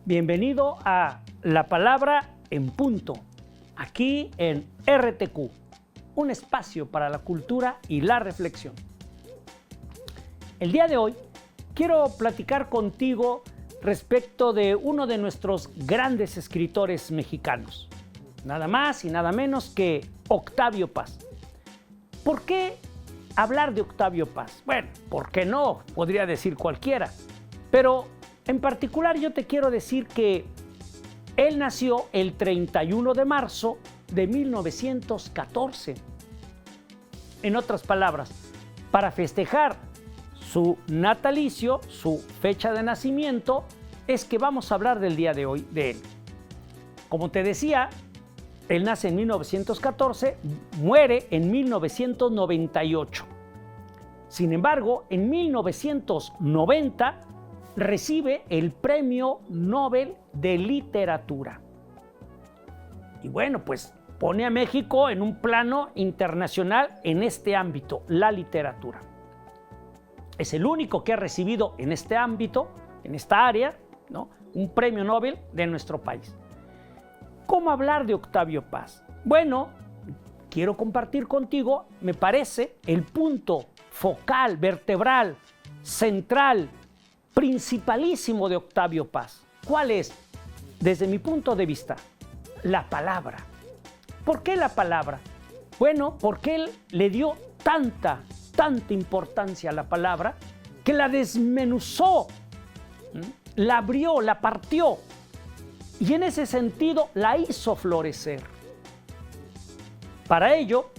Bienvenido a La Palabra en Punto, aquí en RTQ, un espacio para la cultura y la reflexión. El día de hoy quiero platicar contigo respecto de uno de nuestros grandes escritores mexicanos, nada más y nada menos que Octavio Paz. ¿Por qué hablar de Octavio Paz? Bueno, ¿por qué no? Podría decir cualquiera, pero en particular yo te quiero decir que él nació el 31 de marzo de 1914. En otras palabras, para festejar su natalicio, su fecha de nacimiento, es que vamos a hablar del día de hoy de él. Como te decía, él nace en 1914, muere en 1998. Sin embargo, en 1990 recibe el Premio Nobel de Literatura. Y bueno, pues pone a México en un plano internacional en este ámbito, la literatura. Es el único que ha recibido en este ámbito, en esta área, ¿no?, un premio Nobel de nuestro país. ¿Cómo hablar de Octavio Paz? Bueno, quiero compartir contigo, me parece, el punto focal, vertebral, central, principalísimo de Octavio Paz. ¿Cuál es? Desde mi punto de vista, la palabra. ¿Por qué la palabra? Bueno, porque él le dio tanta importancia a la palabra que la desmenuzó, la abrió, la partió y en ese sentido la hizo florecer. Para ello,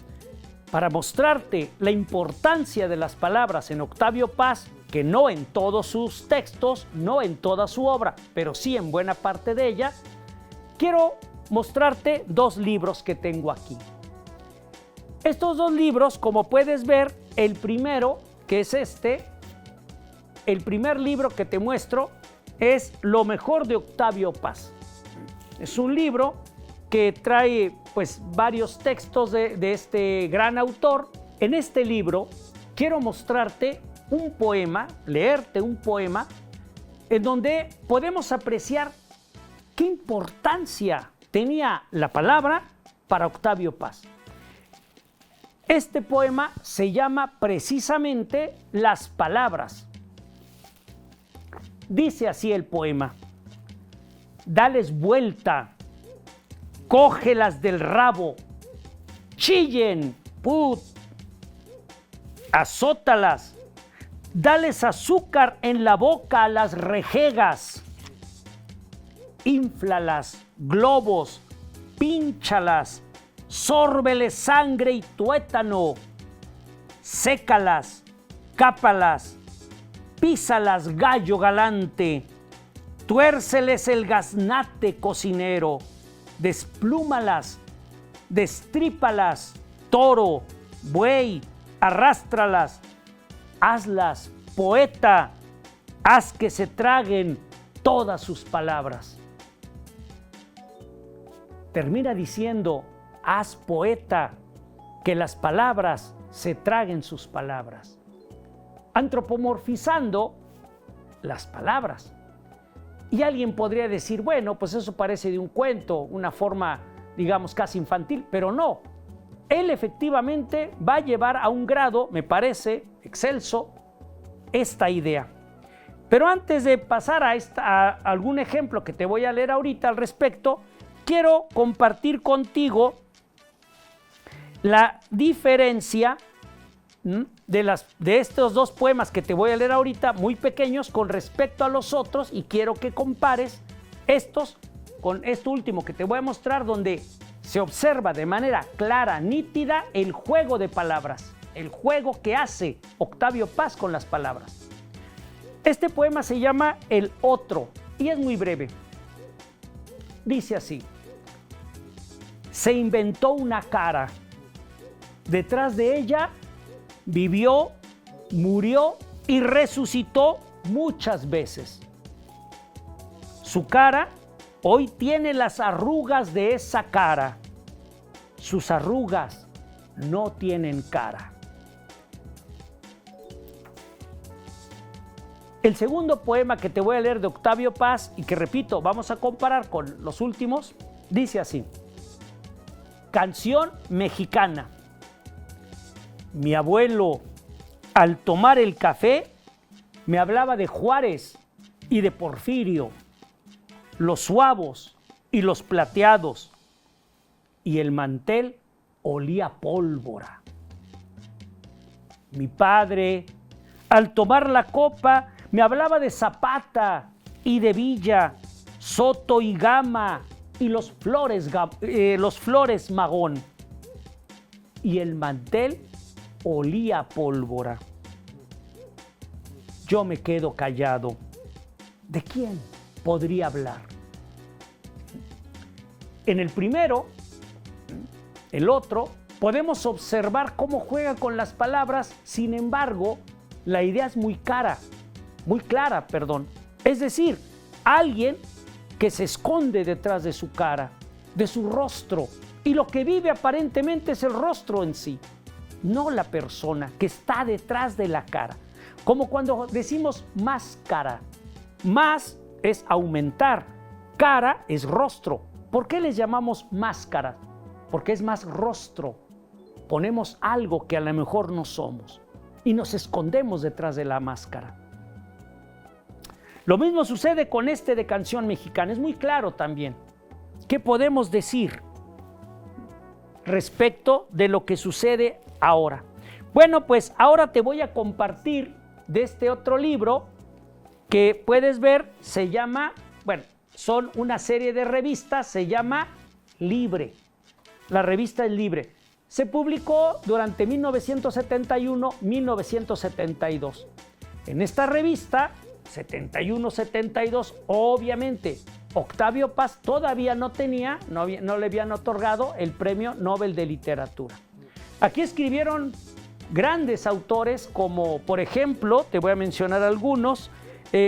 para mostrarte la importancia de las palabras en Octavio Paz, que no en todos sus textos, no en toda su obra, pero sí en buena parte de ella, quiero mostrarte dos libros que tengo aquí. Estos dos libros, como puedes ver, el primero, que es el primer libro que te muestro, es Lo mejor de Octavio Paz. Es un libro que trae pues varios textos de este gran autor. En este libro quiero mostrarte un poema, leerte un poema, en donde podemos apreciar qué importancia tenía la palabra para Octavio Paz. Este poema se llama precisamente Las Palabras. Dice así el poema: dales vuelta, cógelas del rabo, chillen, azótalas, dales azúcar en la boca a las rejegas, inflalas, globos, pínchalas, sórbeles sangre y tuétano, sécalas, cápalas, písalas gallo galante, tuérceles el gaznate cocinero, desplúmalas, destrípalas, toro, buey, arrástralas, hazlas, poeta, haz que se traguen todas sus palabras. Termina diciendo: haz, poeta, que las palabras se traguen sus palabras, antropomorfizando las palabras. Y alguien podría decir, bueno, pues eso parece de un cuento, una forma, digamos, casi infantil, pero no. Él efectivamente va a llevar a un grado, me parece, excelso, esta idea. Pero antes de pasar a algún ejemplo que te voy a leer ahorita al respecto, quiero compartir contigo la diferencia de estos dos poemas que te voy a leer ahorita, muy pequeños, con respecto a los otros, y quiero que compares estos con esto último que te voy a mostrar, donde se observa de manera clara, nítida, el juego de palabras, el juego que hace Octavio Paz con las palabras. Este poema se llama El Otro y es muy breve. Dice así: se inventó una cara, detrás de ella vivió, murió y resucitó muchas veces. Su cara hoy tiene las arrugas de esa cara. Sus arrugas no tienen cara. El segundo poema que te voy a leer de Octavio Paz y que repito, vamos a comparar con los últimos, dice así: Canción mexicana. Mi abuelo, al tomar el café, me hablaba de Juárez y de Porfirio, los suavos y los plateados, y el mantel olía a pólvora. Mi padre, al tomar la copa, me hablaba de Zapata y de Villa, Soto y Gama y los Flores Magón. Y el mantel olía a pólvora. Yo me quedo callado. ¿De quién podría hablar? En el primero, el otro, podemos observar cómo juega con las palabras, sin embargo, la idea es muy clara. Es decir, alguien que se esconde detrás de su cara, de su rostro, y lo que vive aparentemente es el rostro en sí, no la persona que está detrás de la cara. Como cuando decimos máscara, más es aumentar, cara es rostro. ¿Por qué les llamamos máscara? Porque es más rostro. Ponemos algo que a lo mejor no somos y nos escondemos detrás de la máscara. Lo mismo sucede con este de Canción Mexicana. Es muy claro también. ¿Qué podemos decir respecto de lo que sucede ahora? Bueno, pues ahora te voy a compartir de este otro libro que puedes ver, se llama, son una serie de revistas, se llama Libre. La revista es Libre. Se publicó durante 1971-1972. En esta revista, 71-72, obviamente, Octavio Paz todavía no le habían otorgado el Premio Nobel de Literatura. Aquí escribieron grandes autores como, por ejemplo, te voy a mencionar algunos,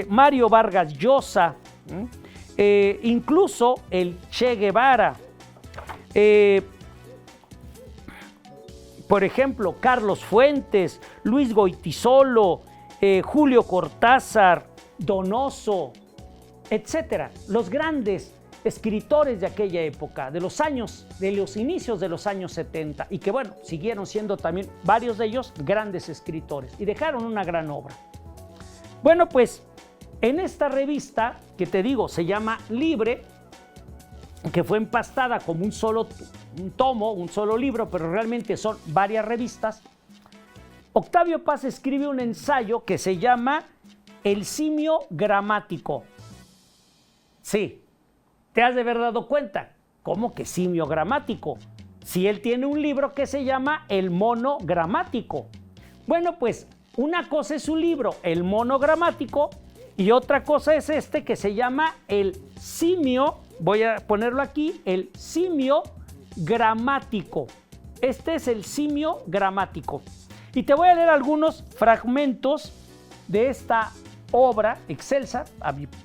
Mario Vargas Llosa, incluso el Che Guevara, por ejemplo, Carlos Fuentes, Luis Goytisolo, Julio Cortázar, Donoso, etcétera. Los grandes escritores de aquella época, de los inicios de los años 70, y que siguieron siendo también varios de ellos grandes escritores y dejaron una gran obra. Bueno, pues en esta revista, que te digo, se llama Libre, que fue empastada como un solo libro, pero realmente son varias revistas, Octavio Paz escribe un ensayo que se llama El simio gramático. Sí, te has de haber dado cuenta. ¿Cómo que simio gramático? Si él tiene un libro que se llama El mono gramático. Bueno, pues una cosa es su libro, El mono gramático, y otra cosa es este que se llama El simio, voy a ponerlo aquí, El simio gramático. Este es el simio gramático. Y te voy a leer algunos fragmentos de esta obra excelsa,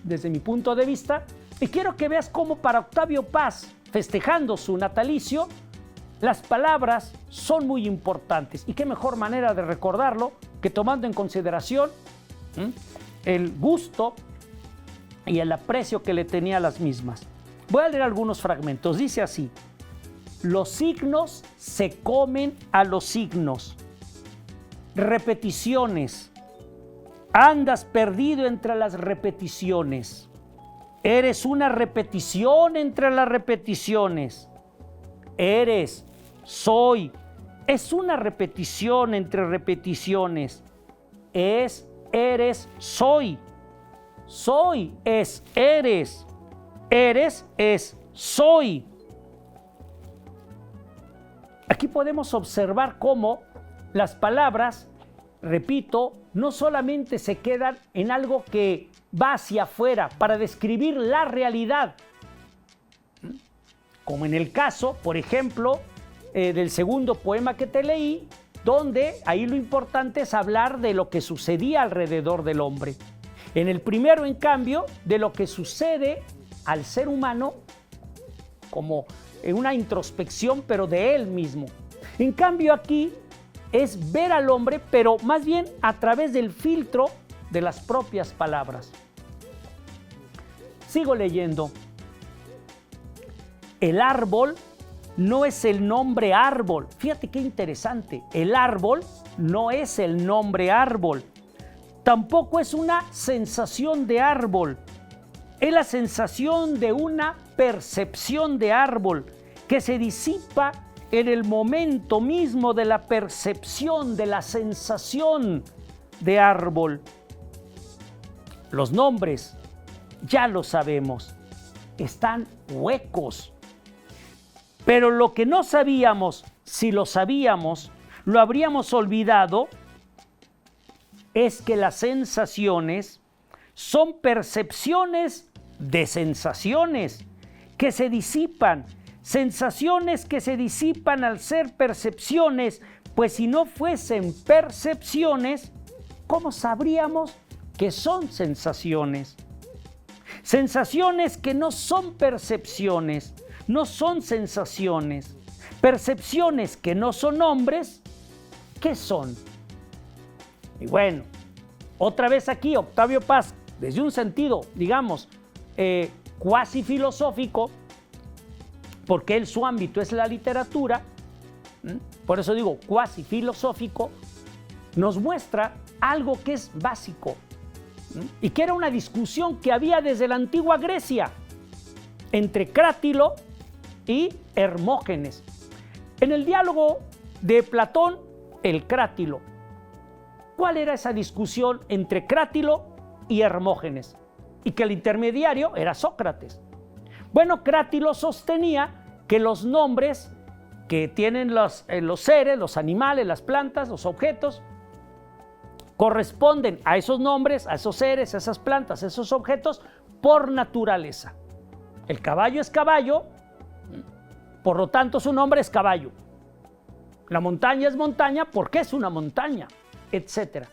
desde mi punto de vista, y quiero que veas cómo para Octavio Paz, festejando su natalicio, las palabras son muy importantes. Y qué mejor manera de recordarlo que tomando en consideración el gusto y el aprecio que le tenía a las mismas. Voy a leer algunos fragmentos. Dice así: los signos se comen a los signos. Repeticiones. Andas perdido entre las repeticiones. Eres una repetición entre las repeticiones. Eres, soy. Es una repetición entre repeticiones. Es, eres, soy. Soy es eres. Eres es soy. Aquí podemos observar cómo las palabras, repito, no solamente se quedan en algo que va hacia afuera para describir la realidad, como en el caso, por ejemplo, del segundo poema que te leí, donde ahí lo importante es hablar de lo que sucedía alrededor del hombre. En el primero, en cambio, de lo que sucede al ser humano como en una introspección, pero de él mismo. En cambio aquí es ver al hombre, pero más bien a través del filtro de las propias palabras. Sigo leyendo. El árbol no es el nombre árbol. Fíjate qué interesante. El árbol no es el nombre árbol. Tampoco es una sensación de árbol. Es la sensación de una percepción de árbol que se disipa en el momento mismo de la percepción, de la sensación de árbol. Los nombres, ya lo sabemos, están huecos. Pero lo que no sabíamos, si lo sabíamos, lo habríamos olvidado, es que las sensaciones son percepciones de sensaciones que se disipan, sensaciones que se disipan al ser percepciones, pues si no fuesen percepciones, ¿cómo sabríamos que son sensaciones? Sensaciones que no son percepciones, no son sensaciones. Percepciones que no son nombres, ¿qué son? Y bueno, otra vez aquí Octavio Paz, desde un sentido, digamos, cuasi filosófico, porque él su ámbito es la literatura, por eso digo cuasi filosófico, nos muestra algo que es básico y que era una discusión que había desde la antigua Grecia entre Crátilo y Hermógenes. En el diálogo de Platón, el Crátilo. ¿Cuál era esa discusión entre Crátilo y Hermógenes? Y que el intermediario era Sócrates. Bueno, Crátilo sostenía que los nombres que tienen los seres, los animales, las plantas, los objetos, corresponden a esos nombres, a esos seres, a esas plantas, a esos objetos, por naturaleza. El caballo es caballo, por lo tanto su nombre es caballo. La montaña es montaña porque es una montaña, etc.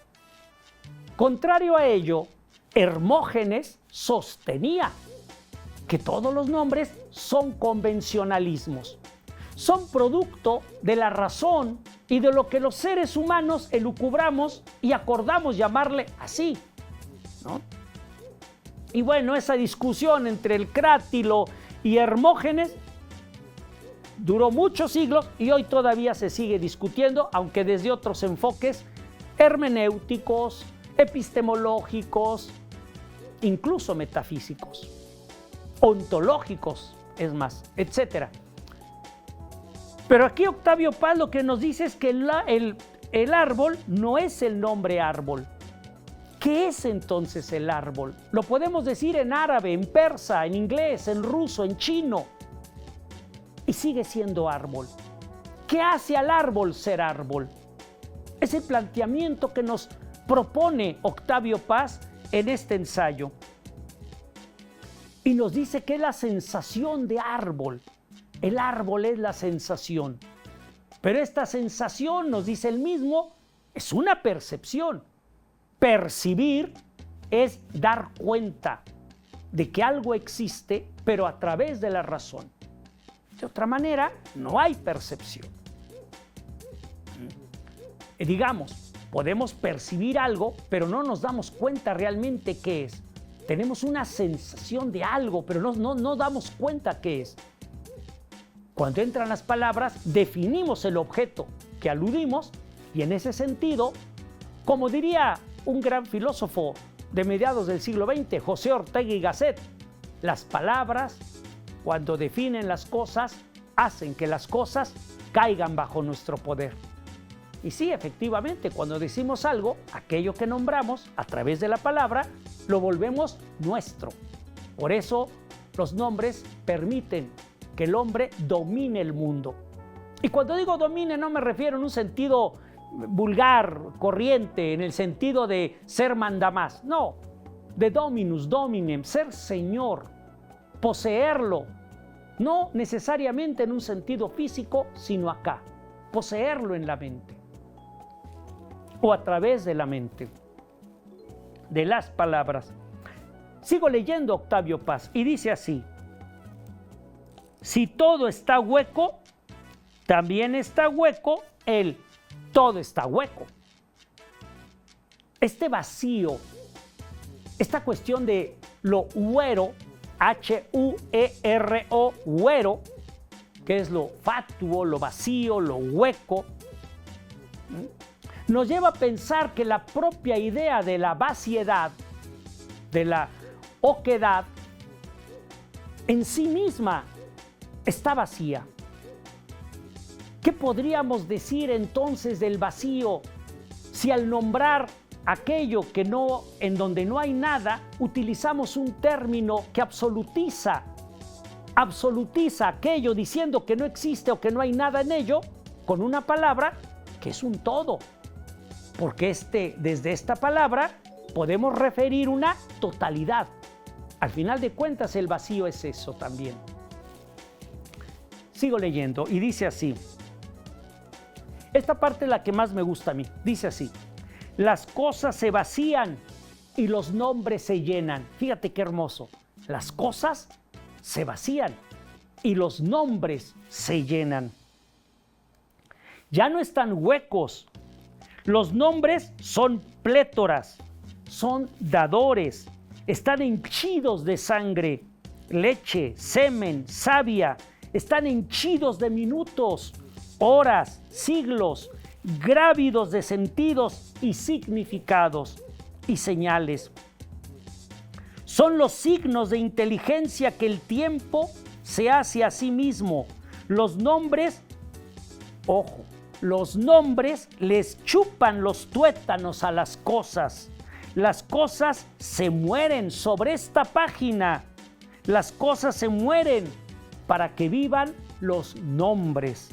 Contrario a ello, Hermógenes sostenía que todos los nombres son convencionalismos, son producto de la razón y de lo que los seres humanos elucubramos y acordamos llamarle así, ¿no? Y bueno, esa discusión entre el Crátilo y Hermógenes duró muchos siglos y hoy todavía se sigue discutiendo, aunque desde otros enfoques hermenéuticos, epistemológicos, incluso metafísicos, ontológicos, es más, etc. Pero aquí Octavio Paz lo que nos dice es que el árbol no es el nombre árbol. ¿Qué es entonces el árbol? Lo podemos decir en árabe, en persa, en inglés, en ruso, en chino, y sigue siendo árbol. ¿Qué hace al árbol ser árbol? Es el planteamiento que nos propone Octavio Paz en este ensayo. Y nos dice que es la sensación de árbol. El árbol es la sensación. Pero esta sensación, nos dice él mismo, es una percepción. Percibir es dar cuenta de que algo existe, pero a través de la razón. De otra manera, no hay percepción. Digamos, podemos percibir algo, pero no nos damos cuenta realmente qué es. Tenemos una sensación de algo, pero no damos cuenta qué es. Cuando entran las palabras, definimos el objeto que aludimos y en ese sentido, como diría un gran filósofo de mediados del siglo XX, José Ortega y Gasset, las palabras, cuando definen las cosas, hacen que las cosas caigan bajo nuestro poder. Y sí, efectivamente, cuando decimos algo, aquello que nombramos a través de la palabra, lo volvemos nuestro. Por eso, los nombres permiten que el hombre domine el mundo. Y cuando digo domine, no me refiero en un sentido vulgar, corriente, en el sentido de ser mandamás. No, de dominus, dominem, ser señor, poseerlo. No necesariamente en un sentido físico, sino acá, poseerlo en la mente. O a través de la mente, de las palabras. Sigo leyendo Octavio Paz y dice así: si todo está hueco, también está hueco el todo está hueco. Este vacío esta cuestión de lo huero, H-U-E-R-O, huero, que es lo fatuo, lo vacío, lo hueco, nos lleva a pensar que la propia idea de la vaciedad, de la oquedad, en sí misma está vacía. ¿Qué podríamos decir entonces del vacío si al nombrar aquello que no, en donde no hay nada, utilizamos un término que absolutiza aquello diciendo que no existe o que no hay nada en ello con una palabra que es un todo? Porque desde esta palabra podemos referir una totalidad. Al final de cuentas, el vacío es eso también. Sigo leyendo y dice así. Esta parte es la que más me gusta a mí. Dice así: las cosas se vacían y los nombres se llenan. Fíjate qué hermoso. Las cosas se vacían y los nombres se llenan. Ya no están huecos. Los nombres son plétoras, son dadores, están henchidos de sangre, leche, semen, savia, están henchidos de minutos, horas, siglos, grávidos de sentidos y significados y señales. Son los signos de inteligencia que el tiempo se hace a sí mismo. Los nombres, ojo, los nombres les chupan los tuétanos a las cosas. Las cosas se mueren sobre esta página. Las cosas se mueren para que vivan los nombres.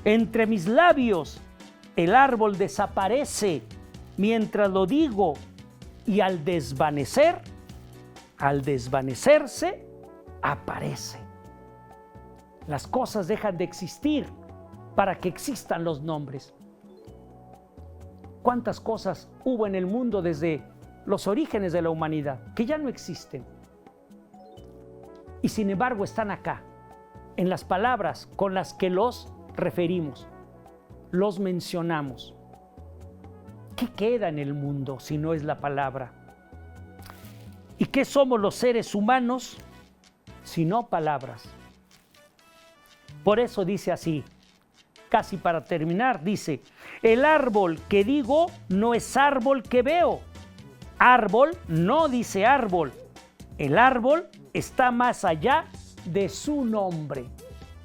Entre mis labios el árbol desaparece mientras lo digo, y al desvanecerse, aparece. Las cosas dejan de existir para que existan los nombres. ¿Cuántas cosas hubo en el mundo desde los orígenes de la humanidad que ya no existen? Y sin embargo están acá, en las palabras con las que los referimos, los mencionamos. ¿Qué queda en el mundo si no es la palabra? ¿Y qué somos los seres humanos si no palabras? Por eso dice así, casi para terminar, dice: el árbol que digo no es árbol que veo. Árbol no dice árbol. El árbol está más allá de su nombre.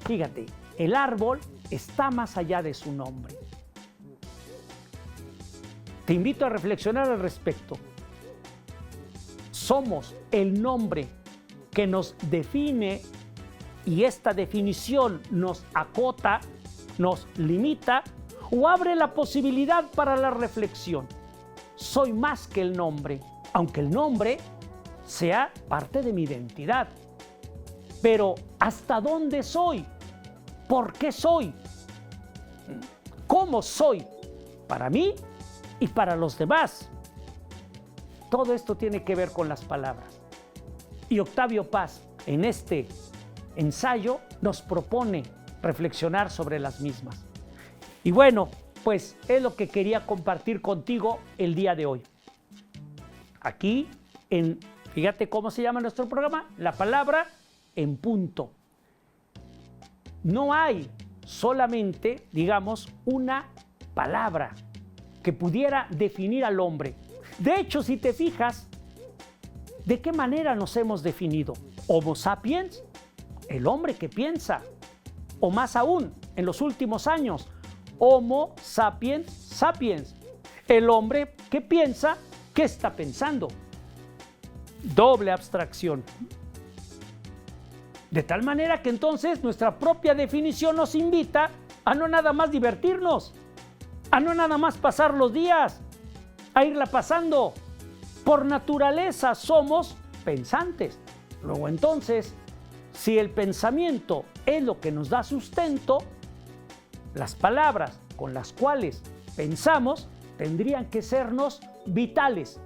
Fíjate, el árbol está más allá de su nombre. Te invito a reflexionar al respecto. Somos el nombre que nos define, y esta definición nos acota, nos limita o abre la posibilidad para la reflexión. Soy más que el nombre, aunque el nombre sea parte de mi identidad. Pero ¿hasta dónde soy? ¿Por qué soy? ¿Cómo soy? Para mí y para los demás. Todo esto tiene que ver con las palabras. Y Octavio Paz, en este ensayo, nos propone reflexionar sobre las mismas. Y bueno, pues es lo que quería compartir contigo el día de hoy. Aquí, fíjate cómo se llama nuestro programa, La Palabra en Punto. No hay solamente, digamos, una palabra que pudiera definir al hombre. De hecho, si te fijas, ¿de qué manera nos hemos definido? Homo sapiens, el hombre que piensa. O más aún, en los últimos años, Homo sapiens sapiens, el hombre que piensa, ¿qué está pensando? Doble abstracción. De tal manera que entonces nuestra propia definición nos invita a no nada más divertirnos, a no nada más pasar los días, a irla pasando. Por naturaleza somos pensantes. Luego entonces, si el pensamiento es lo que nos da sustento, las palabras con las cuales pensamos tendrían que sernos vitales.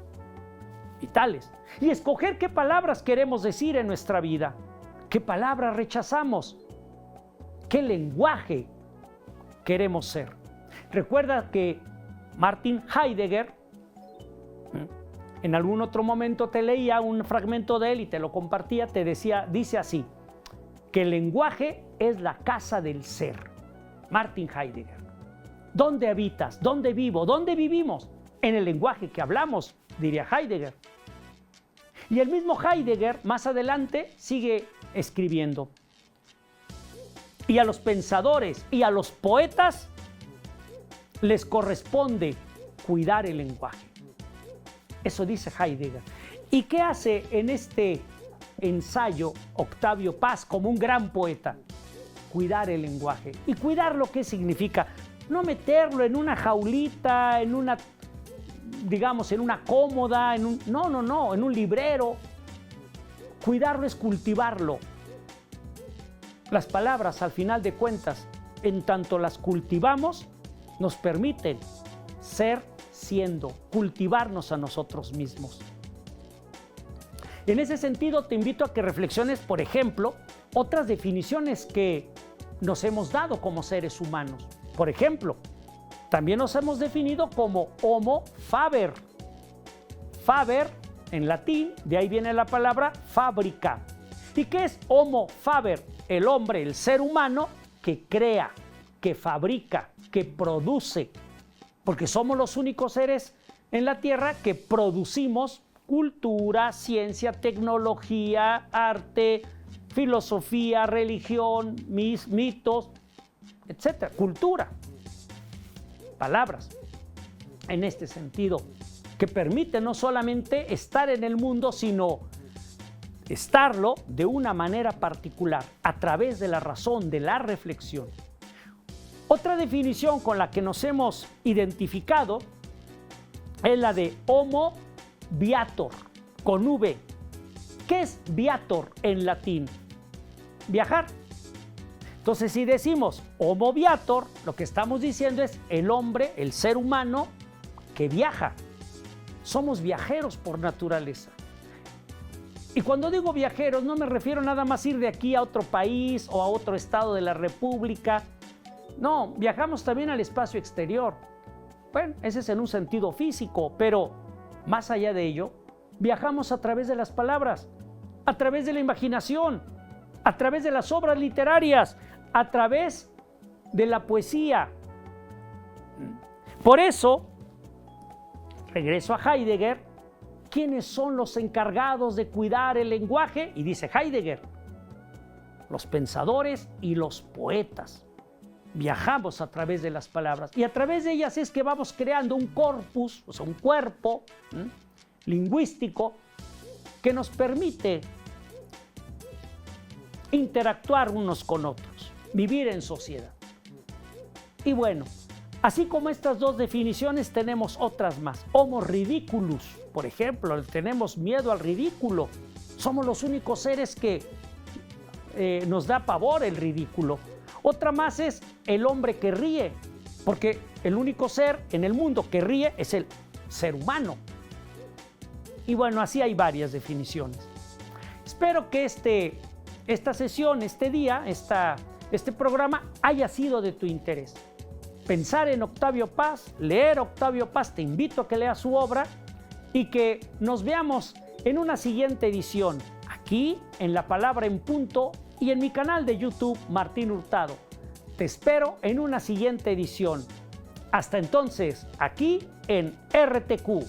Vitales. Y escoger qué palabras queremos decir en nuestra vida, qué palabras rechazamos, qué lenguaje queremos ser. Recuerda que Martin Heidegger en algún otro momento te leía un fragmento de él y te lo compartía, dice así, que el lenguaje es la casa del ser. Martin Heidegger. ¿Dónde habitas? ¿Dónde vivo? ¿Dónde vivimos? En el lenguaje que hablamos, diría Heidegger. Y el mismo Heidegger, más adelante, sigue escribiendo. Y a los pensadores y a los poetas les corresponde cuidar el lenguaje. Eso dice Heidegger. ¿Y qué hace en este ensayo Octavio Paz como un gran poeta? Cuidar el lenguaje. ¿Y cuidar lo que significa? No meterlo en una jaulita, en una, digamos, en una cómoda, en un librero. Cuidarlo es cultivarlo. Las palabras, al final de cuentas, en tanto las cultivamos, nos permiten ser siendo, cultivarnos a nosotros mismos. En ese sentido, te invito a que reflexiones, por ejemplo, otras definiciones que nos hemos dado como seres humanos. Por ejemplo, también nos hemos definido como Homo faber. Faber, en latín, de ahí viene la palabra fábrica. ¿Y qué es Homo faber? El hombre, el ser humano que crea, que fabrica, que produce. Porque somos los únicos seres en la Tierra que producimos cultura, ciencia, tecnología, arte, filosofía, religión, mitos, etcétera. Cultura, palabras, en este sentido, que permite no solamente estar en el mundo, sino estarlo de una manera particular, a través de la razón, de la reflexión. Otra definición con la que nos hemos identificado es la de Homo viator, con V. ¿Qué es viator en latín? Viajar. Entonces, si decimos Homo viator, lo que estamos diciendo es el hombre, el ser humano que viaja. Somos viajeros por naturaleza. Y cuando digo viajeros, no me refiero nada más a ir de aquí a otro país o a otro estado de la República. No, viajamos también al espacio exterior. Bueno, ese es en un sentido físico, pero más allá de ello, viajamos a través de las palabras, a través de la imaginación, a través de las obras literarias, a través de la poesía. Por eso, regreso a Heidegger, ¿quiénes son los encargados de cuidar el lenguaje? Y dice Heidegger, los pensadores y los poetas. Viajamos a través de las palabras y a través de ellas es que vamos creando un corpus, o sea, un cuerpo lingüístico que nos permite interactuar unos con otros, vivir en sociedad. Y bueno, así como estas dos definiciones, tenemos otras más. Homo ridiculus, por ejemplo, tenemos miedo al ridículo. Somos los únicos seres que nos da pavor el ridículo. Otra más es el hombre que ríe, porque el único ser en el mundo que ríe es el ser humano. Y bueno, así hay varias definiciones. Espero que esta sesión, este día, este programa haya sido de tu interés. Pensar en Octavio Paz, leer Octavio Paz, te invito a que leas su obra y que nos veamos en una siguiente edición, aquí en La Palabra en Punto y en mi canal de YouTube, Martín Hurtado. Te espero en una siguiente edición. Hasta entonces, aquí en RTQ.